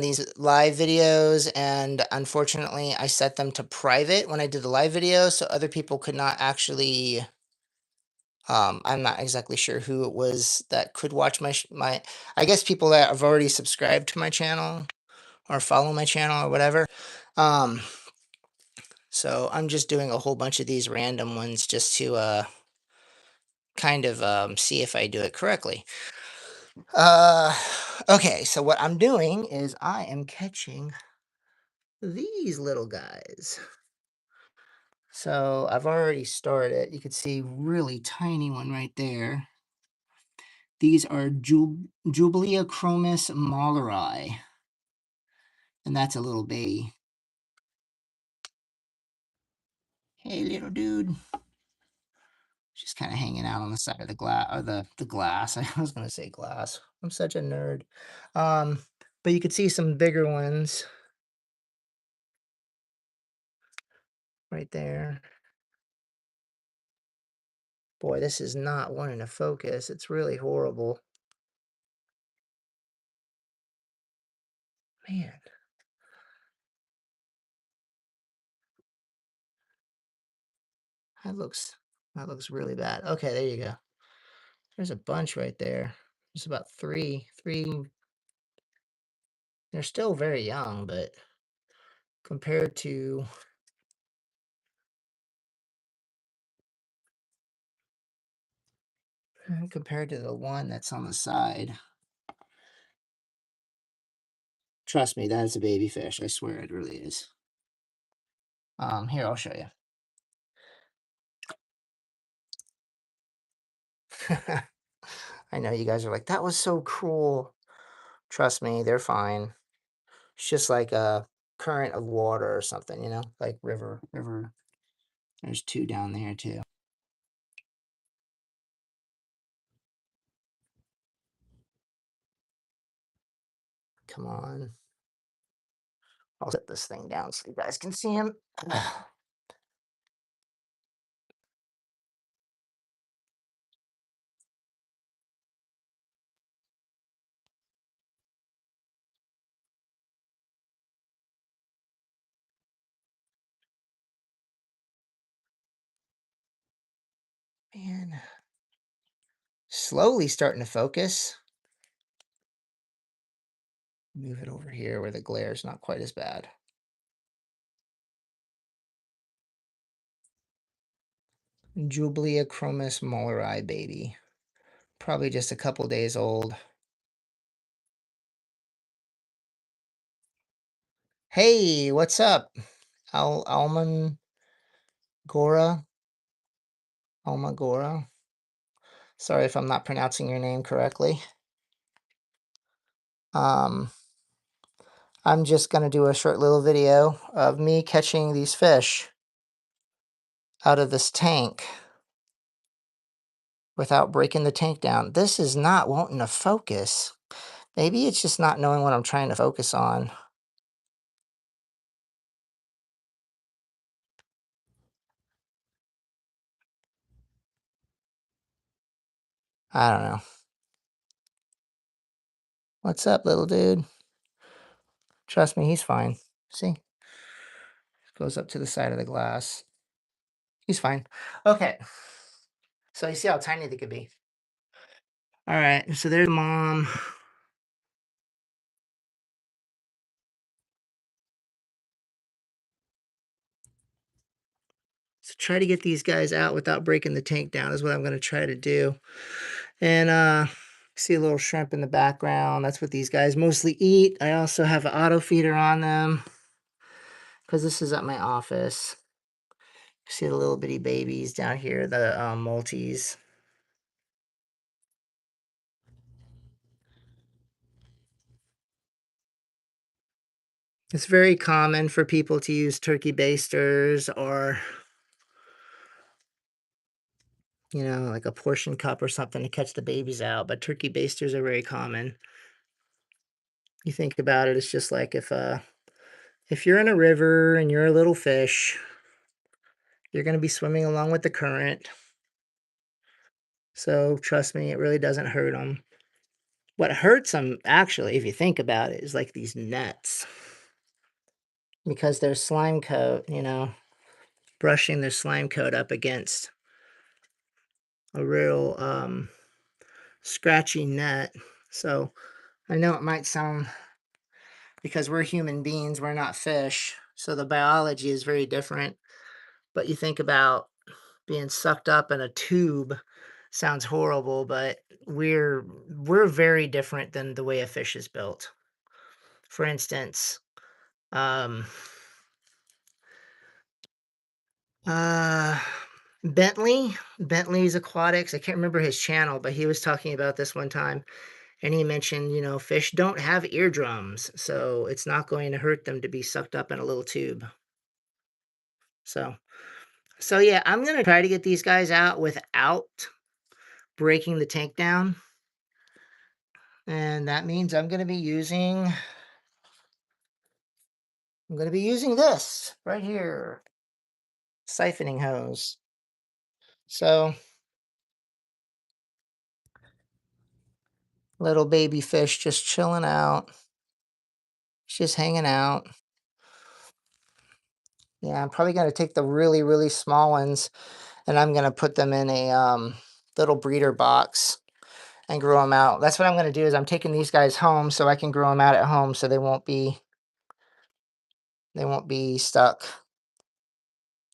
these live videos, and unfortunately, I set them to private when I did the live video, so other people could not actually. I'm not exactly sure who it was that could watch my. I guess people that have already subscribed to my channel or follow my channel or whatever. Um, so I'm just doing a whole bunch of these random ones just to kind of see if I do it correctly. Uh, okay, so what I'm doing is I am catching these little guys. So I've already started. You can see really tiny one right there. These are Jubilee chromis malleri, and that's a little baby. Hey, little dude. Just kind of hanging out on the side of the glass, or the glass. I was gonna say glass. I'm such a nerd. Um, but you could see some bigger ones right there. Boy, this is not wanting to focus. It's really horrible. Man, that looks that looks really bad. Okay, there you go. There's a bunch right there. There's about three. They're still very young, but compared to compared to the one that's on the side. Trust me, that is a baby fish. I swear it really is. Here, I'll show you. I know you guys are like, that was so cruel. Trust me, they're fine. It's just like a current of water or something, like river. There's two down there too. Come on. I'll set this thing down so you guys can see him. Man, slowly starting to focus. Move it over here where the glare is not quite as bad. Jubilee chromis molleri baby. Probably just a couple days old. Hey, what's up? Almond Gora? Almagora? Sorry if I'm not pronouncing your name correctly. Um, I'm just going to do a short little video of me catching these fish out of this tank without breaking the tank down. This is not wanting to focus. Maybe it's just not knowing what I'm trying to focus on. I don't know. What's up, little dude? Trust me, he's fine. See? Goes up to the side of the glass. He's fine. Okay. So you see how tiny they could be. All right. So there's mom. So try to get these guys out without breaking the tank down is what I'm going to try to do. And see a little shrimp in the background. That's what these guys mostly eat. I also have an auto feeder on them because this is at my office. See the little bitty babies down here, the Maltese. It's very common for people to use turkey basters or, like a portion cup or something to catch the babies out. But turkey basters are very common. You think about it, it's just like if you're in a river and you're a little fish, you're going to be swimming along with the current. So trust me, it really doesn't hurt them. What hurts them, actually, if you think about it, is like these nets because their slime coat, brushing their slime coat up against a real scratchy net. So I know it might sound, because we're human beings, we're not fish, so the biology is very different. But you think about being sucked up in a tube, sounds horrible, but we're very different than the way a fish is built. For instance, um, uh, Bentley's Aquatics. I can't remember his channel, but he was talking about this one time, and he mentioned, fish don't have eardrums, so it's not going to hurt them to be sucked up in a little tube. So, yeah, I'm gonna try to get these guys out without breaking the tank down, and that means I'm gonna be using this right here, siphoning hose. So, little baby fish just chilling out. Just hanging out. Yeah, I'm probably gonna take the really, really small ones, and I'm gonna put them in a little breeder box and grow them out. That's what I'm gonna do. Is I'm taking these guys home so I can grow them out at home, so they won't be stuck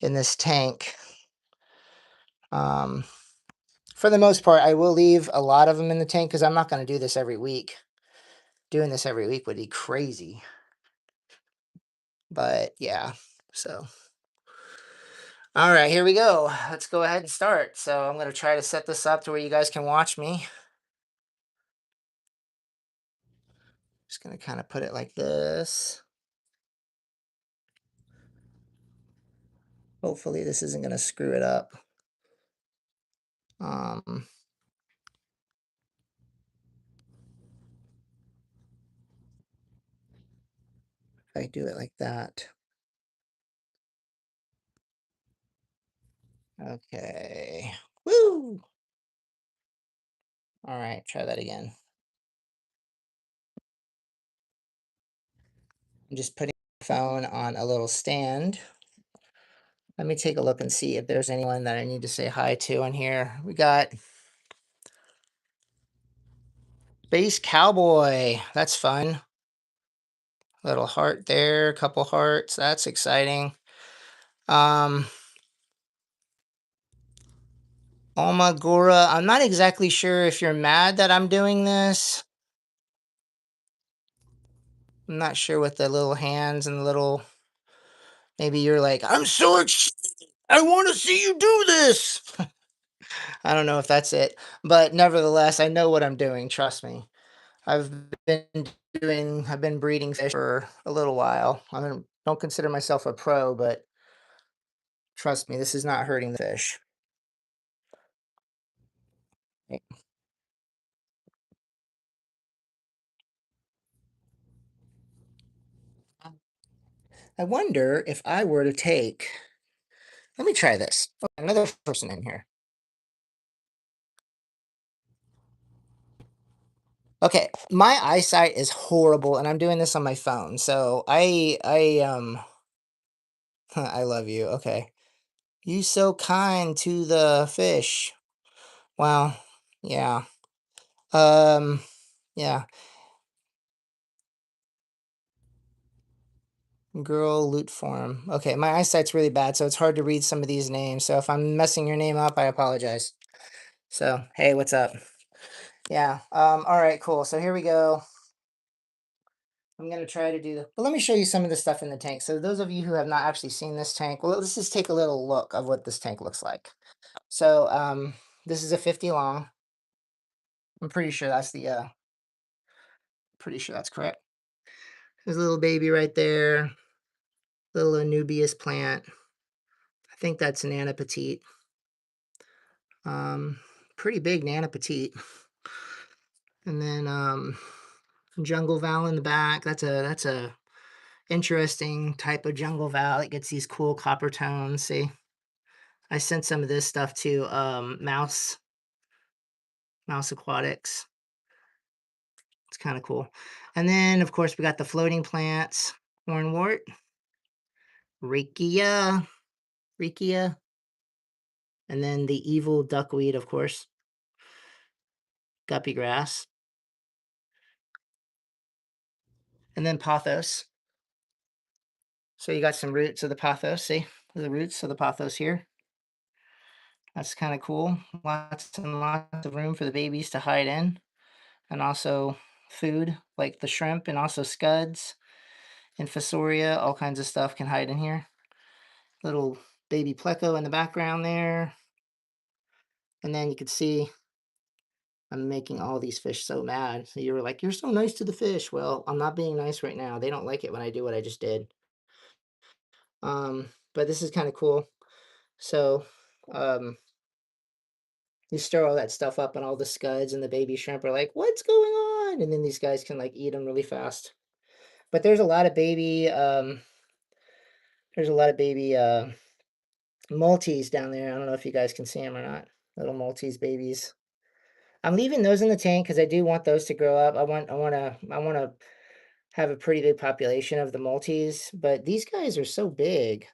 in this tank. Um, for the most part, I will leave a lot of them in the tank because I'm not gonna do this every week. Doing this every week would be crazy. But yeah, so. All right, here we go. Let's go ahead and start. So I'm going to try to set this up to where you guys can watch me. Just going to kind of put it like this. Hopefully this isn't going to screw it up. If I do it like that. Okay. Woo! All right, try that again. I'm just putting my phone on a little stand. Let me take a look and see if there's anyone that I need to say hi to on here. We got Space Cowboy. That's fun. Little heart there, a couple hearts. That's exciting. Omagura, I'm not exactly sure if you're mad that I'm doing this. I'm not sure with the little hands and the little. Maybe you're like, I'm so excited. I want to see you do this. I don't know if that's it, but nevertheless, I know what I'm doing. Trust me. I've I've been breeding fish for a little while. Don't consider myself a pro, but trust me, this is not hurting the fish. I wonder if I were to take. Let me try this. Oh, another person in here. Okay, my eyesight is horrible, and I'm doing this on my phone. So I love you. Okay, you so kind to the fish. Wow. Yeah. Um. Yeah. Girl loot form. Okay, my eyesight's really bad, so it's hard to read some of these names. So if I'm messing your name up, I apologize. So hey, what's up? Yeah. All right. Cool. So here we go. I'm gonna try to do the. Well, let me show you some of the stuff in the tank. So those of you who have not actually seen this tank, well, let's just take a little look of what this tank looks like. So this is a 50 long. I'm pretty sure that's pretty sure that's correct. There's a little baby right there, little Anubias plant. I think that's Nana Petite. Pretty big Nana Petite. And then Jungle Val in the back. That's a interesting type of Jungle Val. It gets these cool copper tones. See, I sent some of this stuff to Mouse Aquatics. It's kind of cool. And then, of course, we got the floating plants, hornwort, rakia, rakia, and then the evil duckweed, of course, guppy grass, and then pothos. So you got some roots of the pothos. See the roots of the pothos here. That's kind of cool. Lots and lots of room for the babies to hide in, and also food like the shrimp and also scuds and fosoria. All kinds of stuff can hide in here. Little baby pleco in the background there. And then you can see I'm making all these fish so mad. So you were like, "You're so nice to the fish." Well, I'm not being nice right now. They don't like it when I do what I just did. But this is kind of cool. So, um, you stir all that stuff up, and all the scuds and the baby shrimp are like, "What's going on?" And then these guys can like eat them really fast. But there's a lot of baby Maltese down there. I don't know if you guys can see them or not. Little Maltese babies. I'm leaving those in the tank because I do want those to grow up. I want to have a pretty big population of the Maltese, but these guys are so big.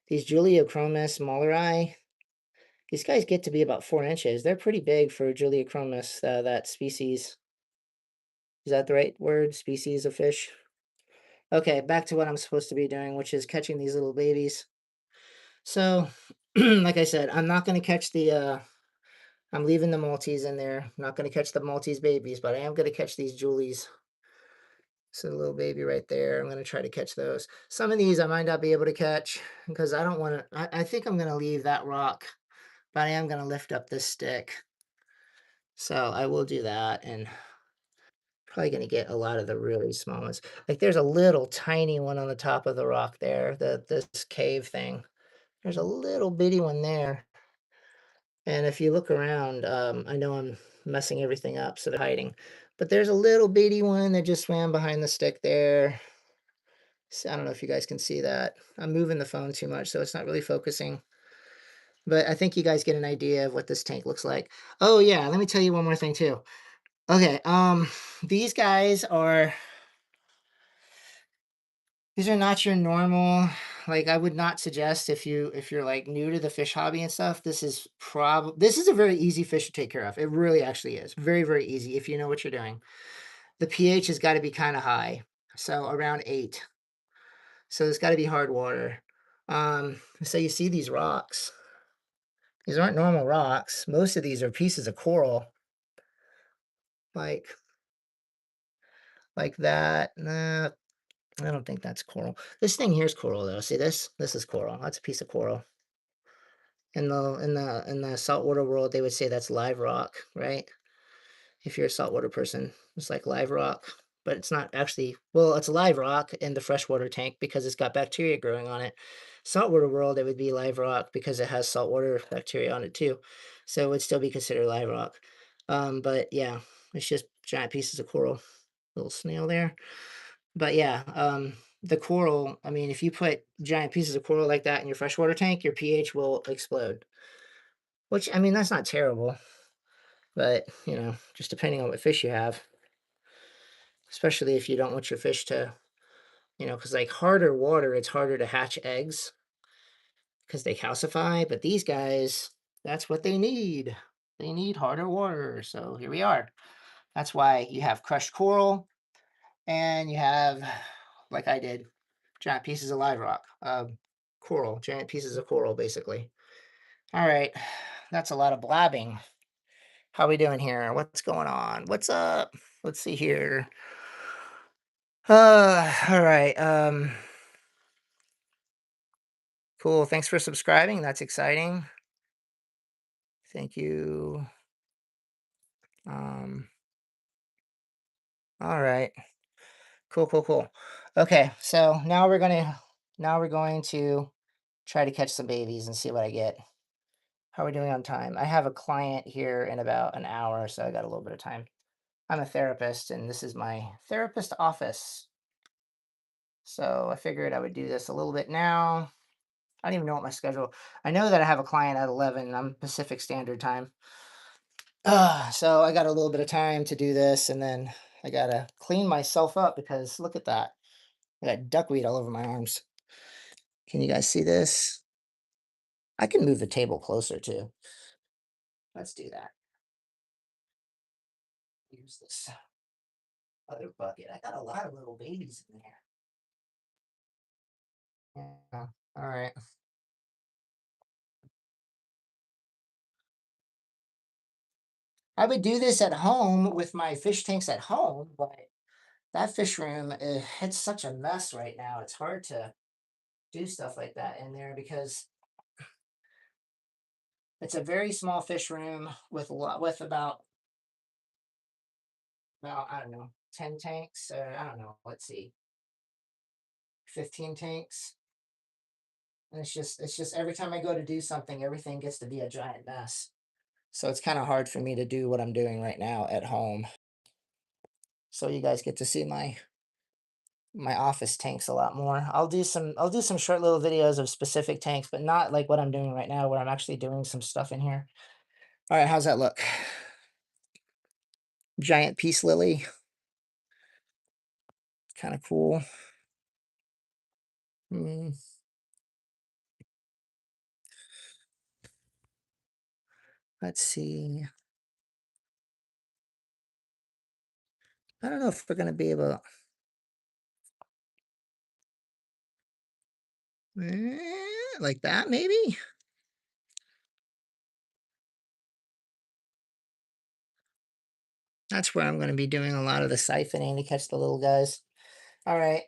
These Juliachromis mallory, these guys get to be about 4 inches. They're pretty big for Juliachromis, that species. Is that the right word? Species of fish? Okay, back to what I'm supposed to be doing, which is catching these little babies. So, like I said, I'm not going to catch I'm leaving the Maltese in there. I'm not going to catch the Maltese babies, but I am going to catch these Julies. So the little baby right there, I'm going to try to catch those. Some of these I might not be able to catch because I don't want to, I think I'm going to leave that rock, but I am going to lift up this stick. So I will do that, and probably going to get a lot of the really small ones. Like there's a little tiny one on the top of the rock there, this cave thing. There's a little bitty one there. And if you look around, I know I'm messing everything up, so they're hiding. But there's a little bitty one that just swam behind the stick there. So I don't know if you guys can see that. I'm moving the phone too much, so it's not really focusing. But I think you guys get an idea of what this tank looks like. Oh yeah, let me tell you one more thing too. Okay, these guys are these are not your normal, like I would not suggest if you're like new to the fish hobby and stuff, this is a very easy fish to take care of. It really actually is. Very, very easy if you know what you're doing. The pH has got to be kind of high. So around 8. So it's got to be hard water. So you see these rocks. These aren't normal rocks. Most of these are pieces of coral, like like that. Nah, I don't think that's coral. This thing here's coral though. See this? This is coral. That's a piece of coral. In the saltwater world, they would say that's live rock, right? If you're a saltwater person, it's like live rock, but it's not actually. Well, it's live rock in the freshwater tank because it's got bacteria growing on it. Saltwater world, it would be live rock because it has saltwater bacteria on it too, so it would still be considered live rock. But yeah, it's just giant pieces of coral. Little snail there. But yeah, the coral. I mean, if you put giant pieces of coral like that in your freshwater tank, your pH will explode. Which, I mean, that's not terrible, but, just depending on what fish you have, especially if you don't want your fish to, because like harder water, it's harder to hatch eggs because they calcify. But these guys, that's what they need. They need harder water. So here we are. That's why you have crushed coral and you have, like I did, giant pieces of live rock, coral, giant pieces of coral, basically. All right. That's a lot of blabbing. How we doing here? What's going on? What's up? Let's see here. All right. Cool. Thanks for subscribing. That's exciting. Thank you. Um, all right. Cool, cool, cool. Okay, so now we're going to try to catch some babies and see what I get. How are we doing on time? I have a client here in about an hour, so I got a little bit of time. I'm a therapist, and this is my therapist office. So I figured I would do this a little bit now. I don't even know what my schedule. I know that I have a client at 11. I'm Pacific Standard Time. So I got a little bit of time to do this, and then I gotta clean myself up because look at that. I got duckweed all over my arms. Can you guys see this? I can move the table closer too. Let's do that. Use this other bucket. I got a lot of little babies in there. Yeah. All right. I would do this at home with my fish tanks at home, but that fish room, it's such a mess right now. It's hard to do stuff like that in there because it's a very small fish room with a lot with about I don't know 10 tanks. I don't know. Let's see, 15 tanks. And it's just every time I go to do something, everything gets to be a giant mess. So it's kind of hard for me to do what I'm doing right now at home. So you guys get to see my office tanks a lot more. I'll do some short little videos of specific tanks, but not like what I'm doing right now where I'm actually doing some stuff in here. All right, how's that look? Giant peace lily. Kind of cool. Hmm, let's see. I don't know if we're gonna be able like that maybe. That's where I'm gonna be doing a lot of the siphoning to catch the little guys. All right,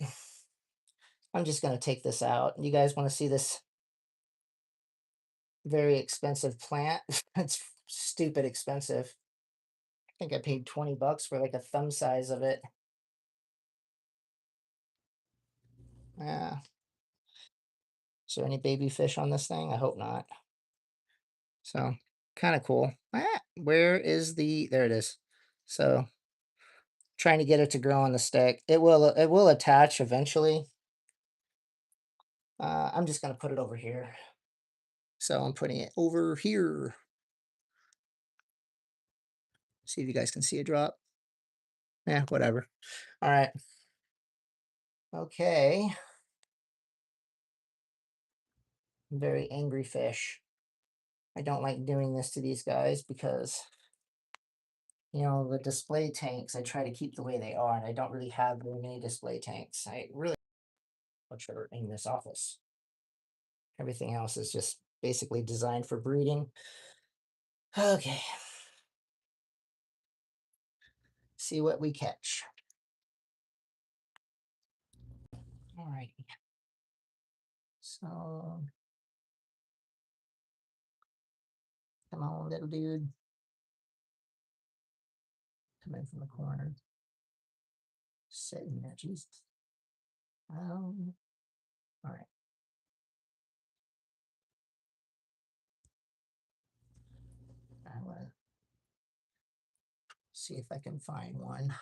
I'm just gonna take this out. You guys want to see this very expensive plant? It's stupid expensive. I think I paid 20 bucks for like a thumb size of it. Yeah. Is there any baby fish on this thing? I hope not. So kind of cool. Where is there it is. So trying to get it to grow on the stick. It will attach eventually. I'm just gonna put it over here. So I'm putting it over here. See if you guys can see a drop. Yeah, whatever. All right. Okay. Very angry fish. I don't like doing this to these guys because the display tanks, I try to keep the way they are, and I don't really have very many display tanks. I really much are in this office. Everything else is just basically designed for breeding. Okay, see what we catch. All right. So, come on, little dude. Come in from the corner. Sitting there, Jesus. All right. I want to see if I can find one.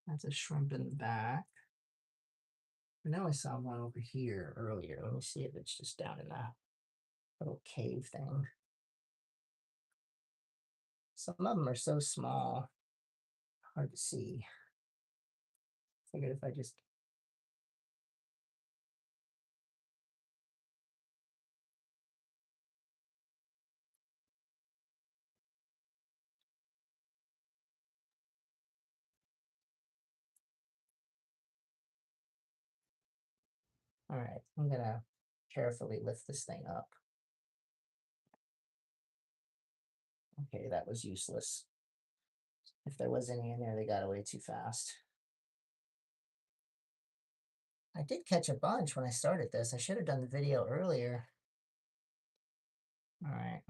That's a shrimp in the back. I know I saw one over here earlier. Let me see if it's just down in that little cave thing. Some of them are so small, hard to see. Figured if I just all right, I'm gonna carefully lift this thing up. Okay, that was useless. If there was any in there, they got away too fast. I did catch a bunch when I started this. I should have done the video earlier. All right.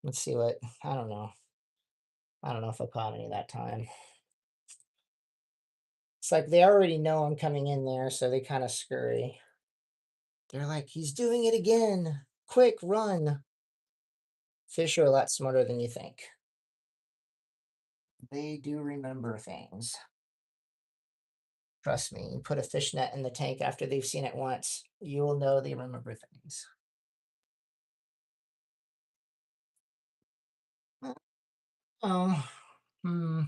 Let's see what, I don't know. I don't know if I caught any that time. It's like they already know I'm coming in there, so they kind of scurry. They're like, he's doing it again. Quick, run. Fish are a lot smarter than you think. They do remember things. Trust me, you put a fish net in the tank after they've seen it once, you will know they remember things. Oh, hmm.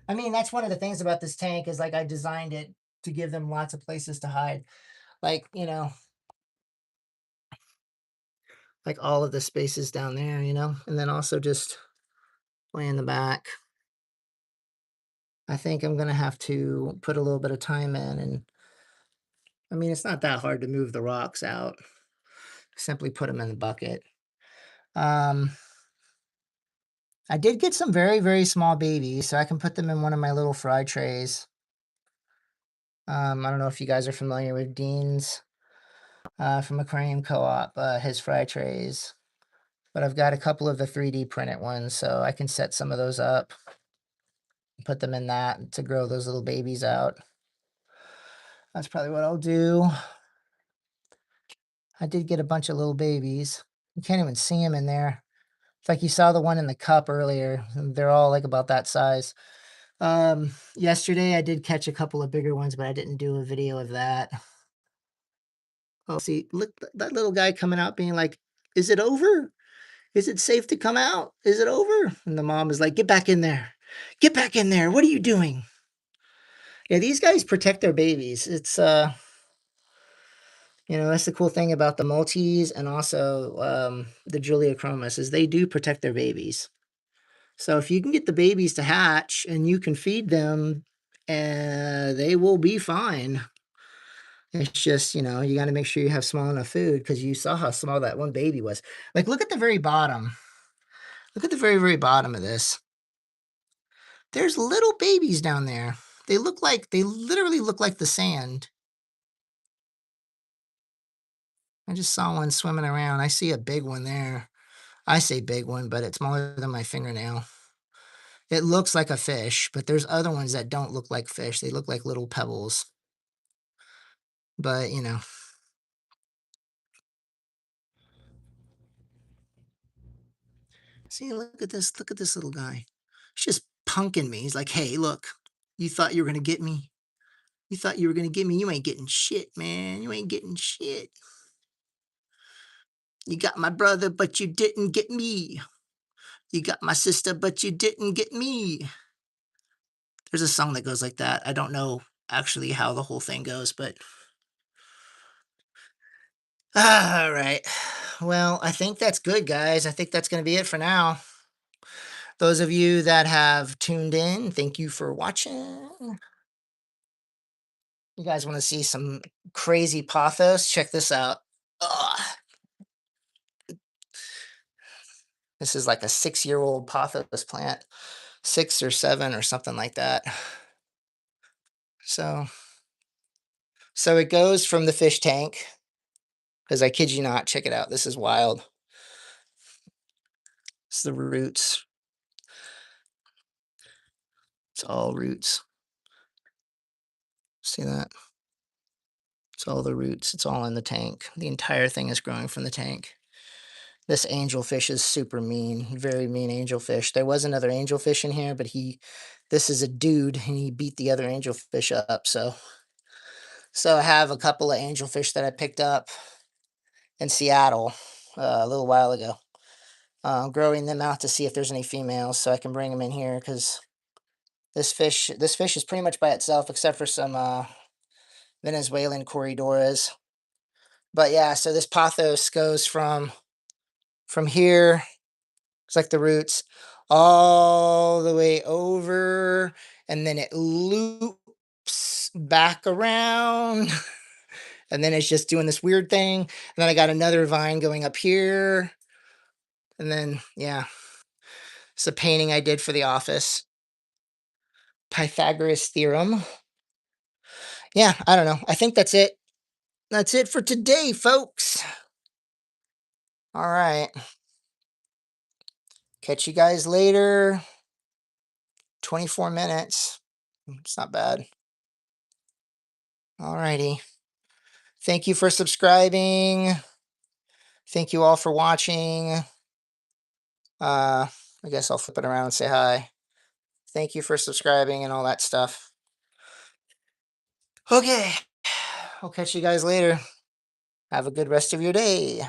I mean, that's one of the things about this tank is like I designed it to give them lots of places to hide. Like, like all of the spaces down there, and then also just way in the back. I think I'm gonna have to put a little bit of time in, and I mean, it's not that hard to move the rocks out. Simply put them in the bucket. Um, I did get some very, very small babies, so I can put them in one of my little fry trays. I don't know if you guys are familiar with Dean's from Aquarium Co-op, his fry trays. But I've got a couple of the 3D printed ones, so I can set some of those up, put them in that to grow those little babies out. That's probably what I'll do. I did get a bunch of little babies. You can't even see them in there. It's like you saw the one in the cup earlier. They're all like about that size. Yesterday I did catch a couple of bigger ones, but I didn't do a video of that. Oh, see, look, that little guy coming out being like, is it over? Is it safe to come out? Is it over? And the mom is like, get back in there. Get back in there. What are you doing? Yeah, these guys protect their babies. It's that's the cool thing about the Maltese and also the Julia Chromis is they do protect their babies. So if you can get the babies to hatch and you can feed them, they will be fine. It's just, you got to make sure you have small enough food because you saw how small that one baby was. Like, look at the very bottom. Look at the very, very bottom of this. There's little babies down there. They literally look like the sand. I just saw one swimming around. I see a big one there. I say big one, but it's smaller than my fingernail. It looks like a fish, but there's other ones that don't look like fish. They look like little pebbles. But, see, look at this little guy. He's just punking me. He's like, hey, look, you thought you were going to get me? You thought you were going to get me? You ain't getting shit, man. You ain't getting shit. You got my brother, but you didn't get me. You got my sister, but you didn't get me. There's a song that goes like that. I don't know actually how the whole thing goes, but all right. Well, I think that's good, guys. I think that's going to be it for now. Those of you that have tuned in, thank you for watching. You guys want to see some crazy pothos? Check this out. Ugh. This is like a 6-year-old pothos plant, 6 or 7 or something like that. So, so it goes from the fish tank, because I kid you not, check it out. This is wild. It's the roots. It's all roots. See that? It's all the roots. It's all in the tank. The entire thing is growing from the tank. This angelfish is super mean, very mean angelfish. There was another angelfish in here, but this is a dude, and he beat the other angelfish up. So I have a couple of angelfish that I picked up in Seattle a little while ago. Growing them out to see if there's any females, so I can bring them in here because this fish is pretty much by itself, except for some Venezuelan corridoras. But yeah, so this pothos goes from here. It's like the roots all the way over, and then it loops back around, and then it's just doing this weird thing. And then I got another vine going up here, and then yeah, it's a painting I did for the office. Pythagoras theorem. Yeah, I don't know. I think that's it. That's it for today, folks. All right. Catch you guys later. 24 minutes. It's not bad. All righty. Thank you for subscribing. Thank you all for watching. I guess I'll flip it around and say hi. Thank you for subscribing and all that stuff. Okay. I'll catch you guys later. Have a good rest of your day.